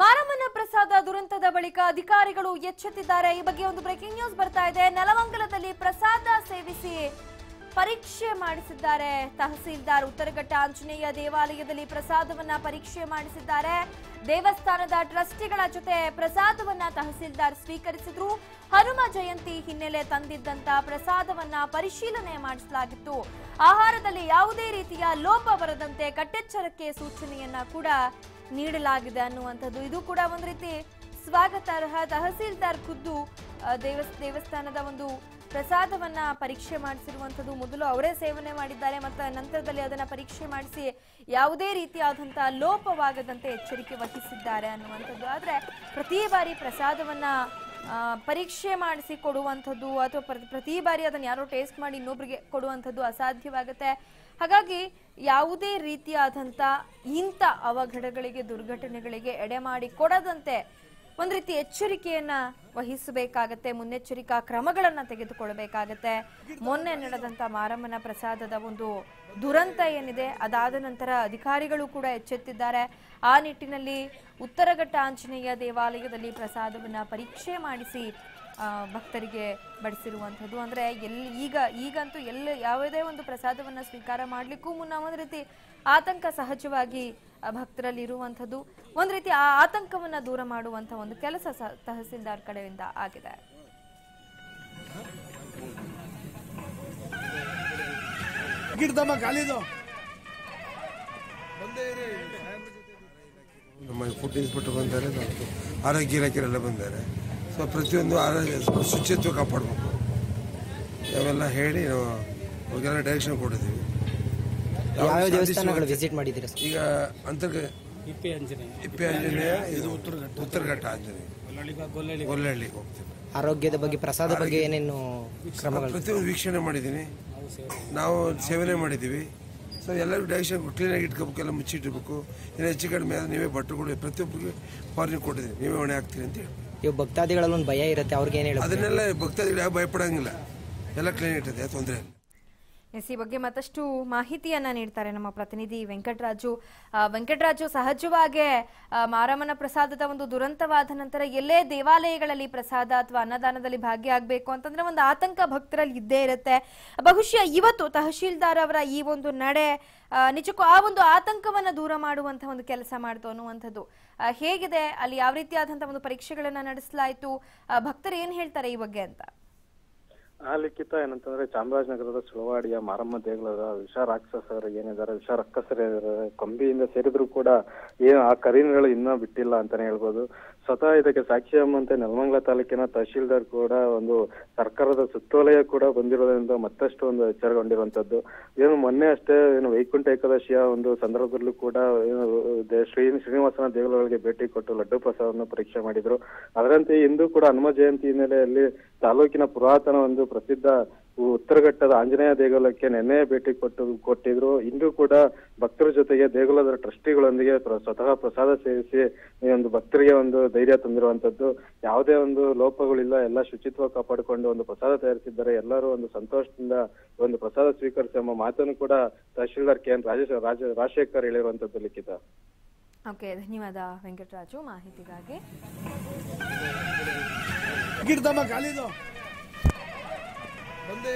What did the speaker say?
ಮಾರಮ್ಮನ ಪ್ರಸಾದ ದುರಂತದ ಬಳಿಕ ಅಧಿಕಾರಿಗಳು ಎಚ್ಚೆತ್ತಿದ್ದಾರೆ. ಈ ಬಗ್ಗೆ ಒಂದು ಬ್ರೇಕಿಂಗ್ ನ್ಯೂಸ್ ಬರ್ತಾ ಇದೆ. ನೆಲಮಂಗಲದಲ್ಲಿ ಪ್ರಸಾದ ಸೇವಿಸಿ ಪರೀಕ್ಷೆ ಮಾಡಿಸಿದ್ದಾರೆ ತಹಸೀಲ್ದಾರ್. ಉತ್ತರಘಟ್ಟ ಆಂಜನೇಯ ದೇವಾಲಯದಲ್ಲಿ ಪ್ರಸಾದವನ್ನ ಪರೀಕ್ಷೆ ಮಾಡಿಸಿದ್ದಾರೆ. ದೇವಸ್ಥಾನದ ಟ್ರಸ್ಟಿಗಳ ಜೊತೆ ಪ್ರಸಾದವನ್ನ ತಹಸೀಲ್ದಾರ್ ಸ್ವೀಕರಿಸಿದ್ರು. ಹನುಮ ಜಯಂತಿ ಹಿನ್ನೆಲೆ ತಂದಿದ್ದಂತ ಪ್ರಸಾದವನ್ನ ಪರಿಶೀಲನೆ ಮಾಡಿಸಲಾಗಿತ್ತು. ಆಹಾರದಲ್ಲಿ ಯಾವುದೇ ರೀತಿಯ ಲೋಪ ಬರದಂತೆ ಕಟ್ಟೆಚ್ಚರಕ್ಕೆ ಸೂಚನೆಯನ್ನ ಕೂಡ ನೀಡಲಾಗಿದೆ ಅನ್ನುವಂಥದ್ದು. ಇದು ಕೂಡ ಒಂದು ರೀತಿ ಸ್ವಾಗತಾರ್ಹ. ತಹಸೀಲ್ದಾರ್ ಖುದ್ದು ದೇವಸ್ಥಾನದ ಒಂದು ಪ್ರಸಾದವನ್ನ ಪರೀಕ್ಷೆ ಮಾಡಿಸಿರುವಂಥದ್ದು. ಮೊದಲು ಅವರೇ ಸೇವನೆ ಮಾಡಿದ್ದಾರೆ ಮತ್ತು ನಂತರದಲ್ಲಿ ಅದನ್ನ ಪರೀಕ್ಷೆ ಮಾಡಿಸಿ ಯಾವುದೇ ರೀತಿಯಾದಂತಹ ಲೋಪವಾಗದಂತೆ ಎಚ್ಚರಿಕೆ ವಹಿಸಿದ್ದಾರೆ ಅನ್ನುವಂಥದ್ದು. ಆದ್ರೆ ಪ್ರತಿ ಬಾರಿ ಪ್ರಸಾದವನ್ನ ಪರೀಕ್ಷೆ ಮಾಡಿಸಿ ಕೊಡುವಂಥದ್ದು ಅಥವಾ ಪ್ರತಿ ಬಾರಿ ಅದನ್ನ ಯಾರೋ ಟೇಸ್ಟ್ ಮಾಡಿ ಇನ್ನೊಬ್ರಿಗೆ ಕೊಡುವಂಥದ್ದು ಅಸಾಧ್ಯವಾಗುತ್ತೆ. ಹಾಗಾಗಿ ಯಾವುದೇ ರೀತಿಯಾದಂಥ ಇಂಥ ಅವಘಡಗಳಿಗೆ ದುರ್ಘಟನೆಗಳಿಗೆ ಎಡೆ ಮಾಡಿ ಕೊಡದಂತೆ ಒಂದು ರೀತಿ ಎಚ್ಚರಿಕೆಯನ್ನ ವಹಿಸಬೇಕಾಗತ್ತೆ, ಮುನ್ನೆಚ್ಚರಿಕಾ ಕ್ರಮಗಳನ್ನ ತೆಗೆದುಕೊಳ್ಳಬೇಕಾಗತ್ತೆ. ಮೊನ್ನೆ ನಡೆದಂತ ಮಾರಮ್ಮನ ಪ್ರಸಾದದ ಒಂದು ದುರಂತ ಏನಿದೆ ಅದಾದ ನಂತರ ಅಧಿಕಾರಿಗಳು ಕೂಡ ಎಚ್ಚೆತ್ತಿದ್ದಾರೆ. ಆ ನಿಟ್ಟಿನಲ್ಲಿ ಉತ್ತರಘಟ್ಟ ಆಂಜನೇಯ ದೇವಾಲಯದಲ್ಲಿ ಪ್ರಸಾದವನ್ನ ಪರೀಕ್ಷೆ ಮಾಡಿಸಿ ಭಕ್ತರಿಗೆ ಬಡಿಸಿರುವಂಥದ್ದು. ಅಂದ್ರೆ ಈಗಂತೂ ಯಾವುದೇ ಒಂದು ಪ್ರಸಾದವನ್ನ ಸ್ವೀಕಾರ ಮಾಡ್ಲಿಕ್ಕೂ ಮುನ್ನ ಒಂದು ರೀತಿ ಆತಂಕ ಸಹಜವಾಗಿ ಭಕ್ತರಲ್ಲಿ ಇರುವಂಥದ್ದು. ಒಂದು ರೀತಿ ಆ ಆತಂಕವನ್ನ ದೂರ ಮಾಡುವಂತ ಒಂದು ಕೆಲಸ ತಹಸೀಲ್ದಾರ್ ಕಡೆಯಿಂದ ಆಗಿದೆ. ನಮ್ಮ ಫುಡ್ ಇನ್ಸ್ಪೆಕ್ಟರ್ ಬಂದರೆ, ಆರೋಗ್ಯ ಇಲಾಖೆಯಲ್ಲ ಬಂದರೆ. ಸೊ ಪ್ರತಿಯೊಂದು ಶುಚಿತ್ವ ಕಾಪಾಡಬೇಕು ಅವೆಲ್ಲ ಹೇಳಿ ನಾವು ಅವ್ರಿಗೆಲ್ಲ ಡೈರೆಕ್ಷನ್ ಕೊಟ್ಟಿದ್ದೀವಿ. ಯಾವ ದೇವಸ್ಥಾನಗಳು ವಿಸಿಟ್ ಮಾಡಿದ್ದೀರಾ? ಈಗ ಇಪ್ಪೆ ಆಂಜನೇಯ, ಇದು ಉತ್ತರಘಟ್ಟ ಆಂಜನೇಯ, ಗೊಲ್ಲಹಳ್ಳಿ ಹೋಗ್ತೀವಿ. ಆರೋಗ್ಯದ ಬಗ್ಗೆ, ಪ್ರಸಾದ ಬಗ್ಗೆ ಏನೇನು ಕ್ರಮಗಳು? ಪ್ರತಿಯೊಂದು ವೀಕ್ಷಣೆ ಮಾಡಿದ್ದೀನಿ, ನಾವು ಸೇವನೆ ಮಾಡಿದ್ದೀವಿ. ಸೊ ಎಲ್ಲರಿಗೂ ಡೈರೆಕ್ಷನ್ ಕ್ಲೀನಾಗಿ ಇಟ್ಕೋಬೇಕು, ಎಲ್ಲ ಮುಚ್ಚಿಟ್ಟಿರ್ಬೇಕು. ಏನು ಹೆಚ್ಚು ಕಡಿಮೆ ಆದರೆ ನೀವೇ ಬಟ್ಟೆಗಳು ಪ್ರತಿಯೊಬ್ಬರಿಗೆ ವಾರ್ನಿಂಗ್ ಕೊಟ್ಟಿದ್ದೀವಿ, ನೀವೇ ಹೊಣೆ ಹಾಕ್ತೀರಿ ಅಂತ ಹೇಳಿ. ಇವು ಭಕ್ತಾದಿಗಳಲ್ಲಿ ಒಂದು ಭಯ ಇರುತ್ತೆ, ಅವ್ರಿಗೆ ಏನು ಹೇಳಿ? ಅದನ್ನೆಲ್ಲ ಭಕ್ತಾದಿಗಳು ಯಾವ ಭಯಪಡಂಗಿಲ್ಲ, ಎಲ್ಲ ಕ್ಲೀನ್ ಇರ್ತದೆ, ತೊಂದರೆ ಇಲ್ಲ. ಈ ಬಗ್ಗೆ ಮತ್ತಷ್ಟು ಮಾಹಿತಿಯನ್ನ ನೀಡ್ತಾರೆ ನಮ್ಮ ಪ್ರತಿನಿಧಿ ವೆಂಕಟರಾಜು. ಸಹಜವಾಗಿ ಮಾರಮ್ಮನ ಪ್ರಸಾದದ ಒಂದು ದುರಂತವಾದ ನಂತರ ಎಲ್ಲೇ ದೇವಾಲಯಗಳಲ್ಲಿ ಪ್ರಸಾದ ಅಥವಾ ಅನ್ನದಾನದಲ್ಲಿ ಭಾಗಿಯಾಗಬೇಕು ಅಂತಂದ್ರೆ ಒಂದು ಆತಂಕ ಭಕ್ತರಲ್ಲಿ ಇದ್ದೇ ಇರುತ್ತೆ. ಬಹುಶಃ ಇವತ್ತು ತಹಶೀಲ್ದಾರ್ ಅವರ ಈ ಒಂದು ನಡೆ ನಿಜಕ್ಕೂ ಆ ಒಂದು ಆತಂಕವನ್ನ ದೂರ ಮಾಡುವಂತಹ ಒಂದು ಕೆಲಸ ಮಾಡ್ತು ಅನ್ನುವಂಥದ್ದು. ಹೇಗಿದೆ ಅಲ್ಲಿ, ಯಾವ ರೀತಿಯಾದಂತಹ ಒಂದು ಪರೀಕ್ಷೆಗಳನ್ನ ನಡೆಸಲಾಯಿತು, ಭಕ್ತರು ಏನ್ ಹೇಳ್ತಾರೆ ಈ ಬಗ್ಗೆ ಅಂತ? ಆ ಲಿಖಿತ ಏನಂತಂದ್ರೆ, ಚಾಮರಾಜನಗರದ ಸುಳವಾಡಿಯ ಮಾರಮ್ಮ ದೇಗುಲದ ವಿಷ ರಾಕ್ಷಸರು ಏನಿದ್ದಾರೆ, ವಿಷ ರಕ್ಕಸರು ಕೊಂಬಿಯಿಂದ ಸೇರಿದ್ರು ಕೂಡ ಏನು ಆ ಕರೀನುಗಳು ಇನ್ನೂ ಬಿಟ್ಟಿಲ್ಲ ಅಂತಾನೆ ಹೇಳ್ಬೋದು. ಸ್ವತಃ ಇದಕ್ಕೆ ಸಾಕ್ಷಿ ಎಂಬಂತೆ ನೆಲಮಂಗಲ ತಾಲೂಕಿನ ತಹಶೀಲ್ದಾರ್ ಕೂಡ ಒಂದು ಸರ್ಕಾರದ ಸುತ್ತೋಲೆಯ ಕೂಡ ಬಂದಿರೋದ್ರಿಂದ ಮತ್ತಷ್ಟು ಒಂದು ಎಚ್ಚರಗೊಂಡಿರುವಂತದ್ದು. ಏನು ಮೊನ್ನೆ ಅಷ್ಟೇ ವೈಕುಂಠ ಏಕಾದಶಿಯ ಒಂದು ಸಂದರ್ಭದಲ್ಲೂ ಕೂಡ ಶ್ರೀನಿವಾಸನ ದೇಗುಲಗಳಿಗೆ ಭೇಟಿ ಕೊಟ್ಟು ಲಡ್ಡು ಪ್ರಸಾದವನ್ನು ಪರೀಕ್ಷೆ ಮಾಡಿದ್ರು. ಅದರಂತೆ ಇಂದು ಕೂಡ ಹನುಮ ಜಯಂತಿ ಹಿನ್ನೆಲೆಯಲ್ಲಿ ತಾಲೂಕಿನ ಪುರಾತನ ಒಂದು ಪ್ರಸಿದ್ಧ ಉತ್ತರಘಟ್ಟದ ಆಂಜನೇಯ ದೇಗುಲಕ್ಕೆ ನೆನ್ನೆ ಭೇಟಿ ಕೊಟ್ಟಿದ್ರು. ಇಂದು ಕೂಡ ಭಕ್ತರ ಜೊತೆಗೆ ದೇಗುಲದ ಟ್ರಸ್ಟಿಗಳೊಂದಿಗೆ ಸ್ವತಃ ಪ್ರಸಾದ ಸೇವಿಸಿ ಒಂದು ಭಕ್ತರಿಗೆ ಒಂದು ಧೈರ್ಯ ತಂದಿರುವಂತದ್ದು. ಯಾವುದೇ ಒಂದು ಲೋಪಗಳಿಲ್ಲ, ಎಲ್ಲ ಶುಚಿತ್ವ ಕಾಪಾಡಿಕೊಂಡು ಒಂದು ಪ್ರಸಾದ ತಯಾರಿಸಿದ್ದಾರೆ. ಎಲ್ಲರೂ ಒಂದು ಸಂತೋಷದಿಂದ ಒಂದು ಪ್ರಸಾದ ಸ್ವೀಕರಿಸಿ ಎಂಬ ಮಾತನ್ನು ಕೂಡ ತಹಶೀಲ್ದಾರ್ KN ರಾಜಶೇಖರ್ ಹೇಳಿರುವಂತದ್ದು ಲಿಖಿತ. ಓಕೆ, ಧನ್ಯವಾದ ವೆಂಕಟರಾಜು ಮಾಹಿತಿಗಾಗಿ. ಬಂದೇ